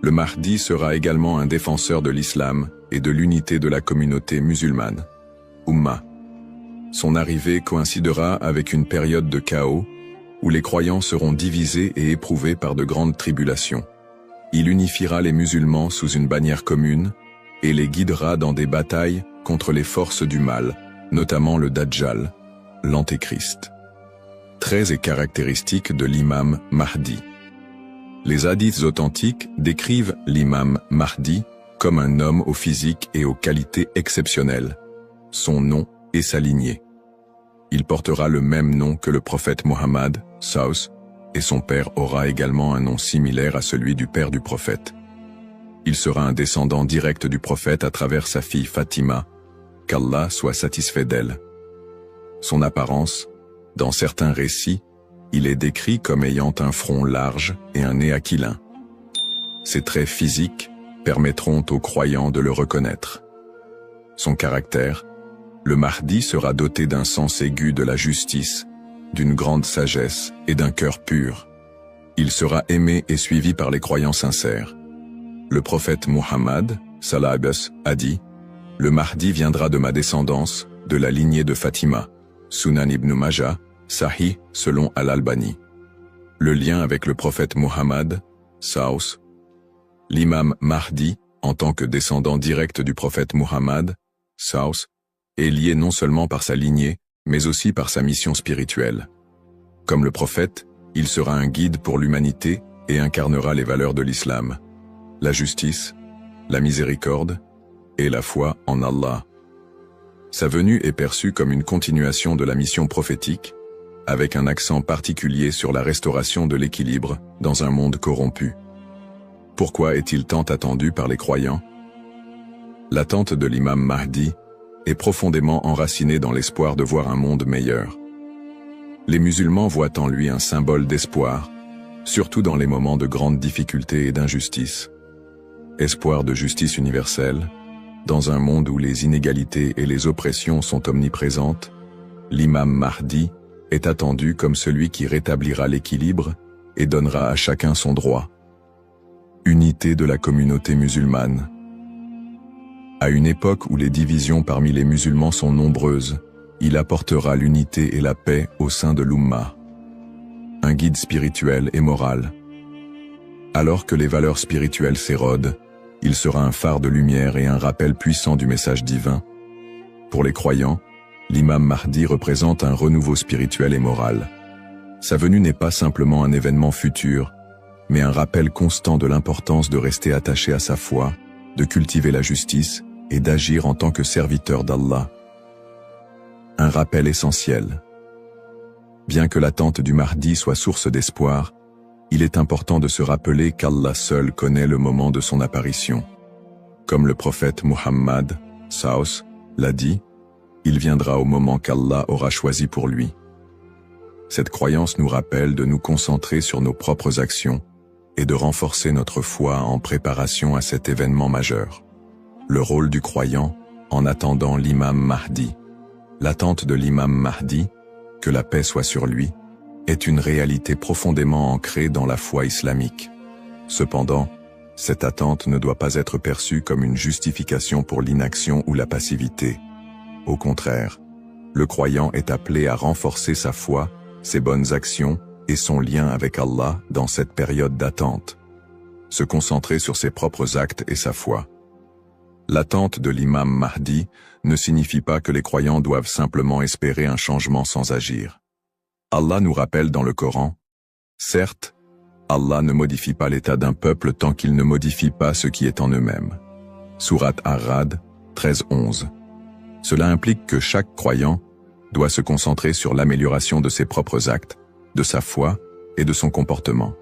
Le Mahdi sera également un défenseur de l'islam et de l'unité de la communauté musulmane. Ummah. Son arrivée coïncidera avec une période de chaos, où les croyants seront divisés et éprouvés par de grandes tribulations. Il unifiera les musulmans sous une bannière commune, et les guidera dans des batailles contre les forces du mal, notamment le Dajjal, l'Antéchrist. Traits et caractéristiques de l'imam Mahdi. Les hadiths authentiques décrivent l'imam Mahdi comme un homme au physique et aux qualités exceptionnelles, son nom et sa lignée. Il portera le même nom que le prophète Mohammed, Saus, et son père aura également un nom similaire à celui du père du prophète. Il sera un descendant direct du prophète à travers sa fille Fatima, qu'Allah soit satisfait d'elle. Son apparence, dans certains récits, il est décrit comme ayant un front large et un nez aquilin. Ses traits physiques permettront aux croyants de le reconnaître. Son caractère, le Mahdi sera doté d'un sens aigu de la justice, d'une grande sagesse et d'un cœur pur. Il sera aimé et suivi par les croyants sincères. Le prophète Muhammad, Sallallahu a dit « Le Mahdi viendra de ma descendance, de la lignée de Fatima. » Sunan ibn Majah, Sahih, selon Al-Albani. Le lien avec le prophète Muhammad, Saus. L'imam Mahdi, en tant que descendant direct du prophète Muhammad, Saus, est lié non seulement par sa lignée, mais aussi par sa mission spirituelle. Comme le prophète, il sera un guide pour l'humanité et incarnera les valeurs de l'islam, la justice, la miséricorde et la foi en Allah. Sa venue est perçue comme une continuation de la mission prophétique, avec un accent particulier sur la restauration de l'équilibre dans un monde corrompu. Pourquoi est-il tant attendu par les croyants? L'attente de l'imam Mahdi est profondément enracinée dans l'espoir de voir un monde meilleur. Les musulmans voient en lui un symbole d'espoir, surtout dans les moments de grandes difficultés et d'injustice. Espoir de justice universelle, dans un monde où les inégalités et les oppressions sont omniprésentes, l'imam Mahdi est attendu comme celui qui rétablira l'équilibre et donnera à chacun son droit. Unité de la communauté musulmane. À une époque où les divisions parmi les musulmans sont nombreuses, il apportera l'unité et la paix au sein de l'Ummah. Un guide spirituel et moral. Alors que les valeurs spirituelles s'érodent, il sera un phare de lumière et un rappel puissant du message divin. Pour les croyants, l'imam Mahdi représente un renouveau spirituel et moral. Sa venue n'est pas simplement un événement futur, mais un rappel constant de l'importance de rester attaché à sa foi, de cultiver la justice et d'agir en tant que serviteur d'Allah. Un rappel essentiel. Bien que l'attente du Mahdi soit source d'espoir, il est important de se rappeler qu'Allah seul connaît le moment de son apparition. Comme le prophète Muhammad, Saus, l'a dit, il viendra au moment qu'Allah aura choisi pour lui. Cette croyance nous rappelle de nous concentrer sur nos propres actions et de renforcer notre foi en préparation à cet événement majeur. Le rôle du croyant en attendant l'imam Mahdi. L'attente de l'imam Mahdi, que la paix soit sur lui, est une réalité profondément ancrée dans la foi islamique. Cependant, cette attente ne doit pas être perçue comme une justification pour l'inaction ou la passivité. Au contraire, le croyant est appelé à renforcer sa foi, ses bonnes actions et son lien avec Allah dans cette période d'attente. Se concentrer sur ses propres actes et sa foi. L'attente de l'imam Mahdi ne signifie pas que les croyants doivent simplement espérer un changement sans agir. Allah nous rappelle dans le Coran, « Certes, Allah ne modifie pas l'état d'un peuple tant qu'il ne modifie pas ce qui est en eux-mêmes. » Sourate Ar-Ra'd 13-11. Cela implique que chaque croyant doit se concentrer sur l'amélioration de ses propres actes, de sa foi et de son comportement.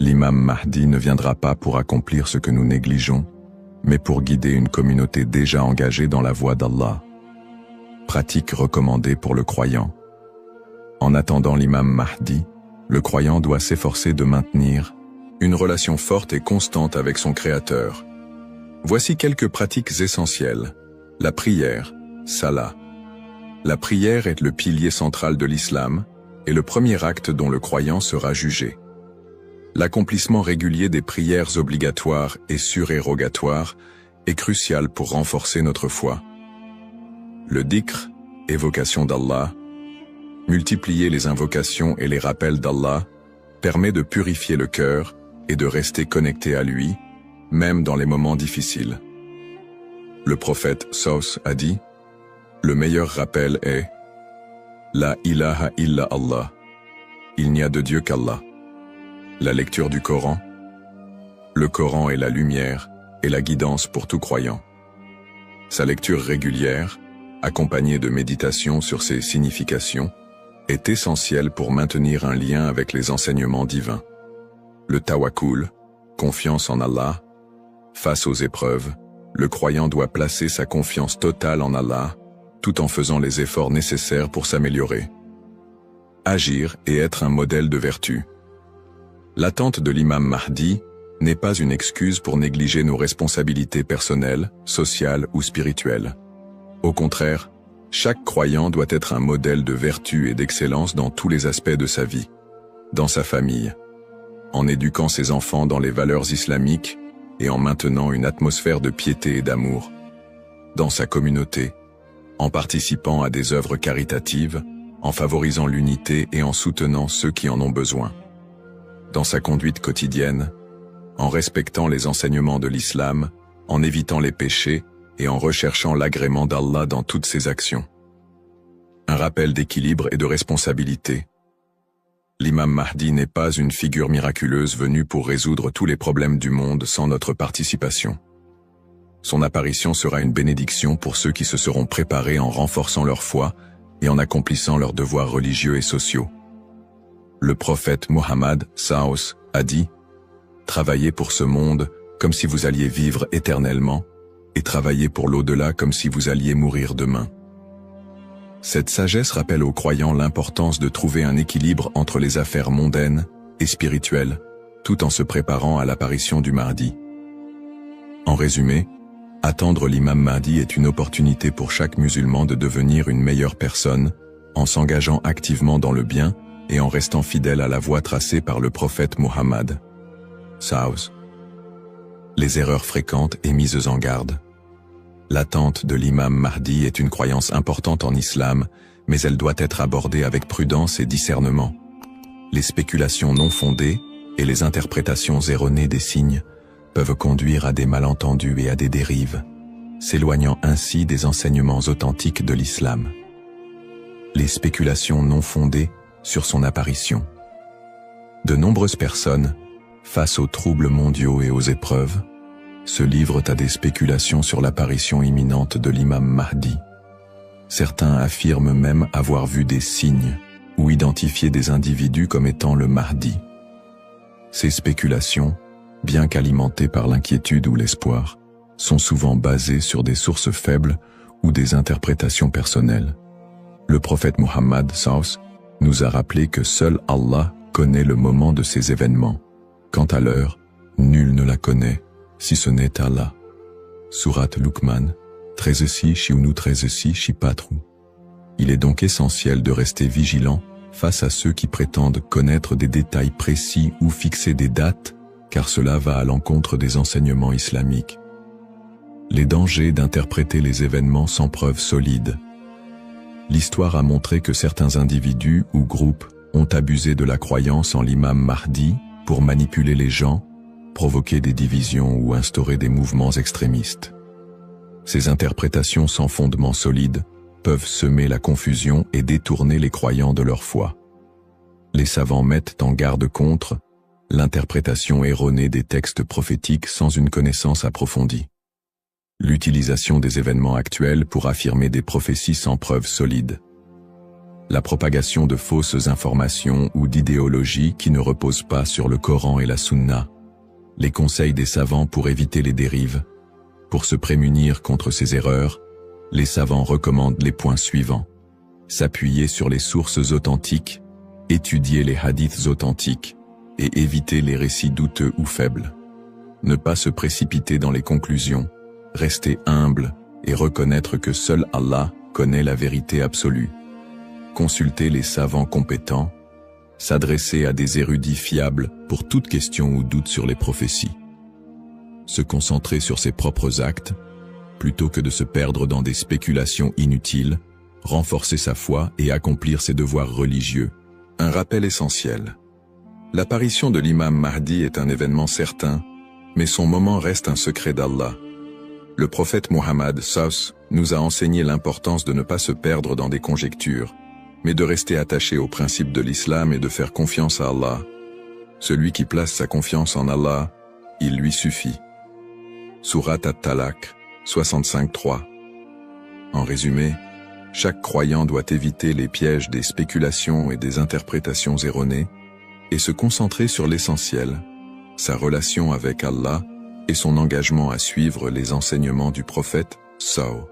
L'imam Mahdi ne viendra pas pour accomplir ce que nous négligeons, mais pour guider une communauté déjà engagée dans la voie d'Allah. Pratique recommandée pour le croyant. En attendant l'imam Mahdi, le croyant doit s'efforcer de maintenir une relation forte et constante avec son Créateur. Voici quelques pratiques essentielles. La prière, salah. La prière est le pilier central de l'islam et le premier acte dont le croyant sera jugé. L'accomplissement régulier des prières obligatoires et surérogatoires est crucial pour renforcer notre foi. Le dhikr, évocation d'Allah, multiplier les invocations et les rappels d'Allah, permet de purifier le cœur et de rester connecté à lui, même dans les moments difficiles. Le prophète Saus a dit, « Le meilleur rappel est « La ilaha illa Allah » Il n'y a de Dieu qu'Allah. La lecture du Coran. Le Coran est la lumière et la guidance pour tout croyant. Sa lecture régulière, accompagnée de méditation sur ses significations, est essentielle pour maintenir un lien avec les enseignements divins. Le tawakkul, confiance en Allah. Face aux épreuves, le croyant doit placer sa confiance totale en Allah, tout en faisant les efforts nécessaires pour s'améliorer. Agir et être un modèle de vertu. L'attente de l'imam Mahdi n'est pas une excuse pour négliger nos responsabilités personnelles, sociales ou spirituelles. Au contraire, chaque croyant doit être un modèle de vertu et d'excellence dans tous les aspects de sa vie, dans sa famille, en éduquant ses enfants dans les valeurs islamiques et en maintenant une atmosphère de piété et d'amour, dans sa communauté, en participant à des œuvres caritatives, en favorisant l'unité et en soutenant ceux qui en ont besoin. Dans sa conduite quotidienne, en respectant les enseignements de l'islam, en évitant les péchés et en recherchant l'agrément d'Allah dans toutes ses actions. Un rappel d'équilibre et de responsabilité. L'imam Mahdi n'est pas une figure miraculeuse venue pour résoudre tous les problèmes du monde sans notre participation. Son apparition sera une bénédiction pour ceux qui se seront préparés en renforçant leur foi et en accomplissant leurs devoirs religieux et sociaux. Le prophète Mohammed Saus a dit « Travaillez pour ce monde comme si vous alliez vivre éternellement, et travaillez pour l'au-delà comme si vous alliez mourir demain. » Cette sagesse rappelle aux croyants l'importance de trouver un équilibre entre les affaires mondaines et spirituelles, tout en se préparant à l'apparition du Mahdi. En résumé, attendre l'imam Mahdi est une opportunité pour chaque musulman de devenir une meilleure personne, en s'engageant activement dans le bien et en restant fidèle à la voie tracée par le prophète Mohammed. Saus. Les erreurs fréquentes et mises en garde. L'attente de l'imam Mahdi est une croyance importante en islam, mais elle doit être abordée avec prudence et discernement. Les spéculations non fondées et les interprétations erronées des signes peuvent conduire à des malentendus et à des dérives, s'éloignant ainsi des enseignements authentiques de l'islam. Les spéculations non fondées sur son apparition. De nombreuses personnes, face aux troubles mondiaux et aux épreuves, se livrent à des spéculations sur l'apparition imminente de l'imam Mahdi. Certains affirment même avoir vu des signes ou identifié des individus comme étant le Mahdi. Ces spéculations, bien qu'alimentées par l'inquiétude ou l'espoir, sont souvent basées sur des sources faibles ou des interprétations personnelles. Le prophète Mohammed Saus nous a rappelé que seul Allah connaît le moment de ces événements. Quant à l'heure, nul ne la connaît, si ce n'est Allah. Sourate Luqman, 13 13 4. Il est donc essentiel de rester vigilant face à ceux qui prétendent connaître des détails précis ou fixer des dates, car cela va à l'encontre des enseignements islamiques. Les dangers d'interpréter les événements sans preuve solide. L'histoire a montré que certains individus ou groupes ont abusé de la croyance en l'imam Mahdi pour manipuler les gens, provoquer des divisions ou instaurer des mouvements extrémistes. Ces interprétations sans fondement solide peuvent semer la confusion et détourner les croyants de leur foi. Les savants mettent en garde contre l'interprétation erronée des textes prophétiques sans une connaissance approfondie. L'utilisation des événements actuels pour affirmer des prophéties sans preuve solide. La propagation de fausses informations ou d'idéologies qui ne reposent pas sur le Coran et la Sunna. Les conseils des savants pour éviter les dérives. Pour se prémunir contre ces erreurs, les savants recommandent les points suivants. S'appuyer sur les sources authentiques, étudier les hadiths authentiques, et éviter les récits douteux ou faibles. Ne pas se précipiter dans les conclusions, rester humble et reconnaître que seul Allah connaît la vérité absolue. Consulter les savants compétents, s'adresser à des érudits fiables pour toute question ou doute sur les prophéties. Se concentrer sur ses propres actes, plutôt que de se perdre dans des spéculations inutiles, renforcer sa foi et accomplir ses devoirs religieux. Un rappel essentiel. L'apparition de l'imam Mahdi est un événement certain, mais son moment reste un secret d'Allah. Le prophète Mohammed nous a enseigné l'importance de ne pas se perdre dans des conjectures, mais de rester attaché aux principes de l'islam et de faire confiance à Allah. Celui qui place sa confiance en Allah, il lui suffit. Surat At-Talaq, 65-3. En résumé, chaque croyant doit éviter les pièges des spéculations et des interprétations erronées et se concentrer sur l'essentiel, sa relation avec Allah et son engagement à suivre les enseignements du prophète Saw.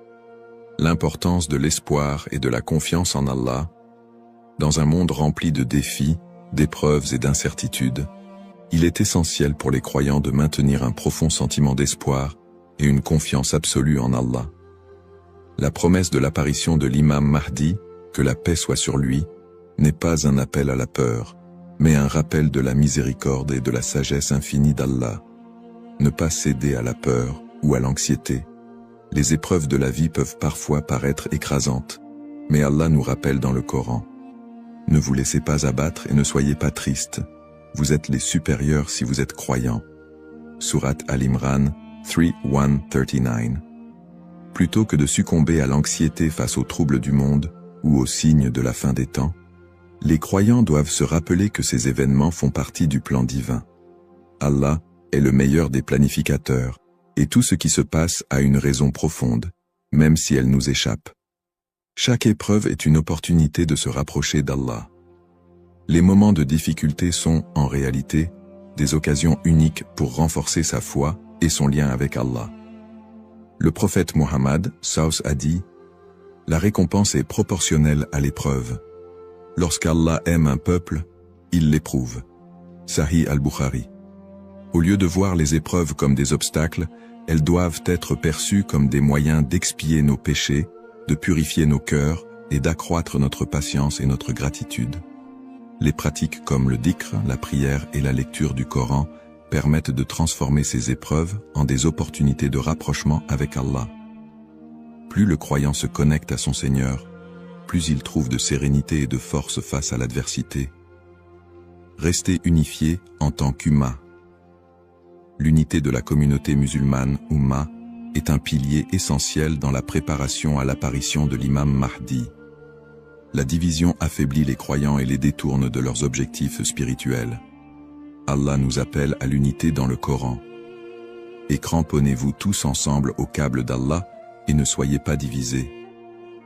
L'importance de l'espoir et de la confiance en Allah. Dans un monde rempli de défis, d'épreuves et d'incertitudes, il est essentiel pour les croyants de maintenir un profond sentiment d'espoir et une confiance absolue en Allah. La promesse de l'apparition de l'imam Mahdi, que la paix soit sur lui, n'est pas un appel à la peur, mais un rappel de la miséricorde et de la sagesse infinie d'Allah. Ne pas céder à la peur ou à l'anxiété. Les épreuves de la vie peuvent parfois paraître écrasantes, mais Allah nous rappelle dans le Coran. Ne vous laissez pas abattre et ne soyez pas tristes. Vous êtes les supérieurs si vous êtes croyants. Surat Al-Imran 3:1-39. Plutôt que de succomber à l'anxiété face aux troubles du monde ou aux signes de la fin des temps, les croyants doivent se rappeler que ces événements font partie du plan divin. Allah est le meilleur des planificateurs, et tout ce qui se passe a une raison profonde, même si elle nous échappe. Chaque épreuve est une opportunité de se rapprocher d'Allah. Les moments de difficulté sont, en réalité, des occasions uniques pour renforcer sa foi et son lien avec Allah. Le prophète Mohammed a dit « La récompense est proportionnelle à l'épreuve. Lorsqu'Allah aime un peuple, il l'éprouve. » Sahih al-Bukhari. Au lieu de voir les épreuves comme des obstacles, elles doivent être perçues comme des moyens d'expier nos péchés, de purifier nos cœurs et d'accroître notre patience et notre gratitude. Les pratiques comme le dhikr, la prière et la lecture du Coran permettent de transformer ces épreuves en des opportunités de rapprochement avec Allah. Plus le croyant se connecte à son Seigneur, plus il trouve de sérénité et de force face à l'adversité. Rester unifié en tant qu'Ummah. L'unité de la communauté musulmane, Ummah, est un pilier essentiel dans la préparation à l'apparition de l'imam Mahdi. La division affaiblit les croyants et les détourne de leurs objectifs spirituels. Allah nous appelle à l'unité dans le Coran. Et cramponnez-vous tous ensemble au câble d'Allah et ne soyez pas divisés.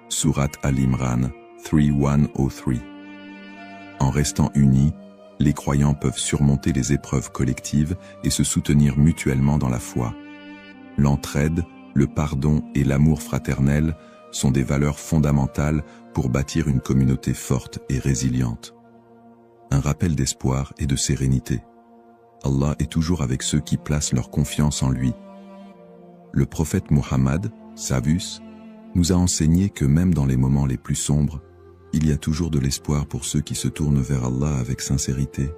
Surat Al-Imran 3:1-3. En restant unis, les croyants peuvent surmonter les épreuves collectives et se soutenir mutuellement dans la foi. L'entraide, le pardon et l'amour fraternel sont des valeurs fondamentales pour bâtir une communauté forte et résiliente. Un rappel d'espoir et de sérénité. Allah est toujours avec ceux qui placent leur confiance en lui. Le prophète Mohammed, Savus, nous a enseigné que même dans les moments les plus sombres, il y a toujours de l'espoir pour ceux qui se tournent vers Allah avec sincérité.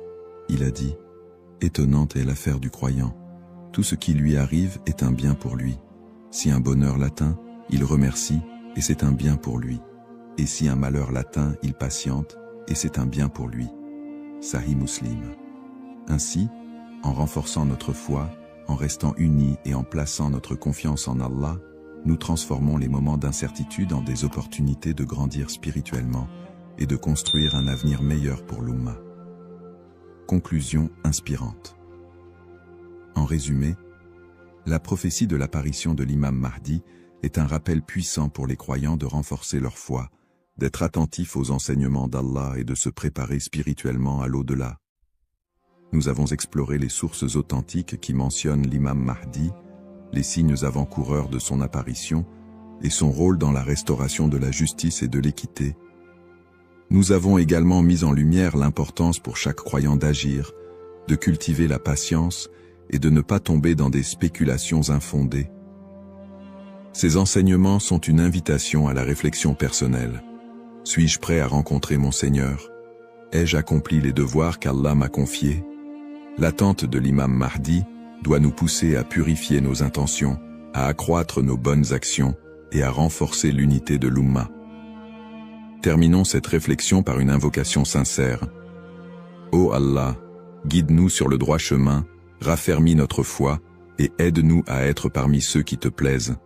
Il a dit, « Étonnante est l'affaire du croyant. Tout ce qui lui arrive est un bien pour lui. Si un bonheur l'atteint, il remercie, et c'est un bien pour lui. Et si un malheur l'atteint, il patiente, et c'est un bien pour lui. » Sahih Muslim. Ainsi, en renforçant notre foi, en restant unis et en plaçant notre confiance en Allah, nous transformons les moments d'incertitude en des opportunités de grandir spirituellement et de construire un avenir meilleur pour l'Ummah. Conclusion inspirante. En résumé, la prophétie de l'apparition de l'imam Mahdi est un rappel puissant pour les croyants de renforcer leur foi, d'être attentifs aux enseignements d'Allah et de se préparer spirituellement à l'au-delà. Nous avons exploré les sources authentiques qui mentionnent l'imam Mahdi, les signes avant-coureurs de son apparition et son rôle dans la restauration de la justice et de l'équité. Nous avons également mis en lumière l'importance pour chaque croyant d'agir, de cultiver la patience et de ne pas tomber dans des spéculations infondées. Ces enseignements sont une invitation à la réflexion personnelle. Suis-je prêt à rencontrer mon Seigneur? Ai-je accompli les devoirs qu'Allah m'a confiés? L'attente de l'imam Mahdi doit nous pousser à purifier nos intentions, à accroître nos bonnes actions et à renforcer l'unité de l'Ummah. Terminons cette réflexion par une invocation sincère. Ô Allah, guide-nous sur le droit chemin, raffermis notre foi et aide-nous à être parmi ceux qui te plaisent.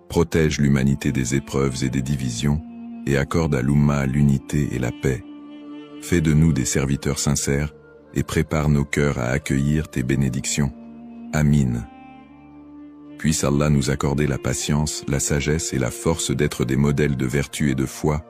Protège l'humanité des épreuves et des divisions et accorde à l'Ummah l'unité et la paix. Fais de nous des serviteurs sincères et prépare nos cœurs à accueillir tes bénédictions. Amin. Puisse Allah nous accorder la patience, la sagesse et la force d'être des modèles de vertu et de foi,